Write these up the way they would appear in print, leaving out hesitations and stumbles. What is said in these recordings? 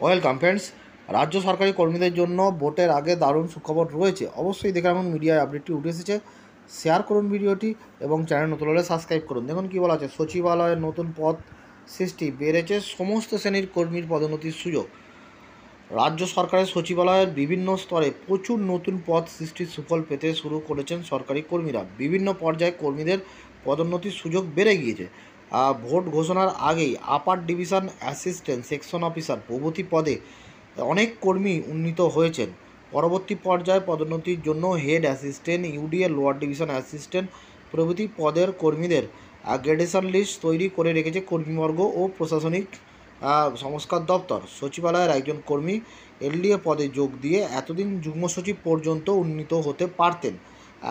Welcome friends. রাজ্য সরকারি কর্মীদের জন্য ভোটের আগে দারুণ সুখবর রয়েছে। অবশ্যই দেখে রাখুন, মিডিয়ায় আপডেটটি উঠে এসেছে। শেয়ার করুন ভিডিওটি এবং চ্যানেল নতুন হলে সাবস্ক্রাইব করুন। দেখুন কী বলা আছে, সচিবালয়ের নতুন পদ সৃষ্টি, বেড়েছে সমস্ত শ্রেণীর কর্মীর পদোন্নতির সুযোগ। রাজ্য সরকারের সচিবালয়ের বিভিন্ন স্তরে প্রচুর নতুন পদ সৃষ্টির সুফল পেতে শুরু করেছেন সরকারি কর্মীরা। বিভিন্ন পর্যায়ে কর্মীদের পদোন্নতির সুযোগ বেড়ে গিয়েছে। ভোট ঘোষণার আগেই আপার ডিভিশন অ্যাসিস্ট্যান্ট, সেকশন অফিসার প্রভৃতি পদে অনেক কর্মী উন্নীত হয়েছেন। পরবর্তী পর্যায়ে পদোন্নতির জন্য head assistant, UDA, lower division assistant প্রভৃতি পদের কর্মীদের গ্রেডেশন লিস্ট তৈরি করে রেখেছে কর্মীবর্গ ও প্রশাসনিক সংস্কার দপ্তর। সচিবালয়ের একজন কর্মী এলডিএ পদে যোগ দিয়ে এতদিন যুগ্ম সচিব পর্যন্ত উন্নীত হতে পারতেন।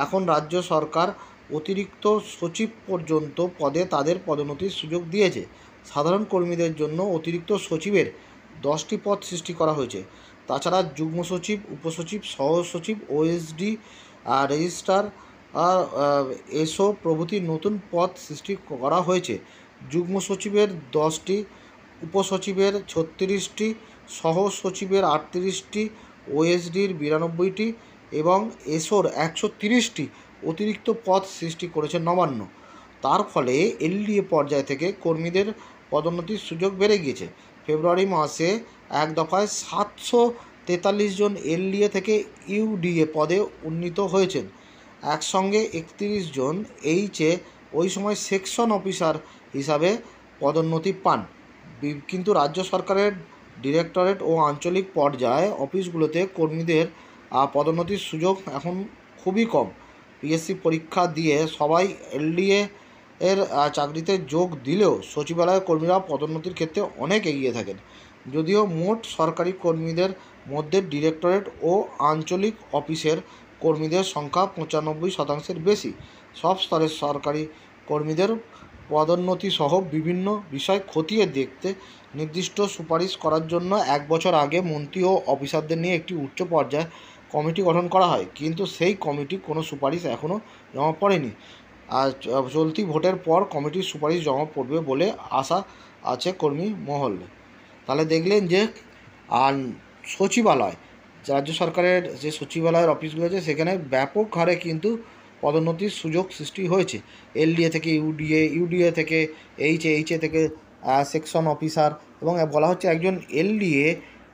এখন রাজ্য সরকার অতিরিক্ত সচিব পর্যন্ত পদে তাদের পদোন্নতির সুযোগ দিয়েছে। সাধারণ কর্মীদের জন্য অতিরিক্ত সচিবের 10টি পদ সৃষ্টি করা হয়েছে। তাছাড়া যুগ্ম সচিব, উপসচিব, সহ সচিব, ওএসডি, রেজিস্ট্রার, এসও প্রভৃতি নতুন পদ সৃষ্টি করা হয়েছে। যুগ্ম সচিবের 10টি, উপসচিবের 36টি, সহ সচিবের 38টি, ওএসডির 92টি এবং এসওর 130টি অতিরিক্ত পদ সৃষ্টি করেছে নবান্ন। তার ফলে এলডিএ পর্যায় থেকে কর্মীদের পদোন্নতির সুযোগ বেড়ে গিয়েছে। ফেব্রুয়ারি মাসে এক দফায় 743 জন এলডিএ থেকে ইউডিএ পদে উন্নীত হয়েছেন। একসঙ্গে 31 জন এইচএ ওই সময় সেকশন অফিসার হিসাবে পদোন্নতি পান। কিন্তু রাজ্য সরকারের ডিরেক্টরেট ও আঞ্চলিক পর্যায়ে অফিসগুলোতে কর্মীদের পদোন্নতির সুযোগ এখন খুবই কম। পিএসসি পরীক্ষা দিয়ে সবাই এলডিএ এর চাকরিতে যোগ দিলেও সচিবালয়ের কর্মীরা পদোন্নতির ক্ষেত্রে অনেক এগিয়ে থাকেন। যদিও মোট সরকারি কর্মীদের মধ্যে ডিরেক্টরেট ও আঞ্চলিক অফিসের কর্মীদের সংখ্যা 95% বেশি। সব স্তরের সরকারি কর্মীদের পদোন্নতি সহ বিভিন্ন বিষয় খতিয়ে দেখতে নির্দিষ্ট সুপারিশ করার জন্য 1 বছর আগে মন্ত্রী ও অফিসারদের নিয়ে একটি উচ্চ পর্যায়ে কমিটি গঠন করা হয়, কিন্তু সেই কমিটি কোনো সুপারিশ এখনও জমা পড়েনি। আর চলতি ভোটের পর কমিটির সুপারিশ জমা পড়বে বলে আশা আছে কর্মী মহলে। তাহলে দেখলেন যে সচিবালয়, রাজ্য সরকারের যে সচিবালয়ের অফিসগুলো আছে সেখানে ব্যাপক হারে কিন্তু পদোন্নতির সুযোগ সৃষ্টি হয়েছে। এলডিএ থেকে ইউডিএ, ইউডিএ থেকে এইচএ, এইচএ থেকে সেকশন অফিসার, এবং বলা হচ্ছে একজন এলডিএ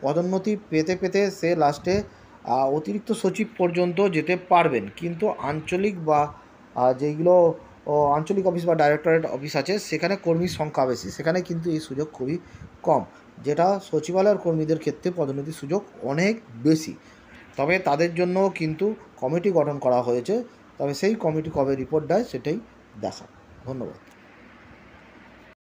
পদোন্নতি পেতে পেতে সে লাস্টে অতিরিক্ত সচিব পর্যন্ত যেতে পারবেন। কিন্তু আঞ্চলিক বা যেগুলো আঞ্চলিক অফিস বা ডাইরেক্টরেট অফিস আছে সেখানে কর্মীর সংখ্যা বেশি, সেখানে কিন্তু এই সুযোগ খুবই কম, যেটা সচিবালয়ের কর্মীদের ক্ষেত্রে পদোন্নতির সুযোগ অনেক বেশি। তবে তাদের জন্য কিন্তু কমিটি গঠন করা হয়েছে, তবে সেই কমিটি কবে রিপোর্ট দেয় সেটাই দেখা। ধন্যবাদ।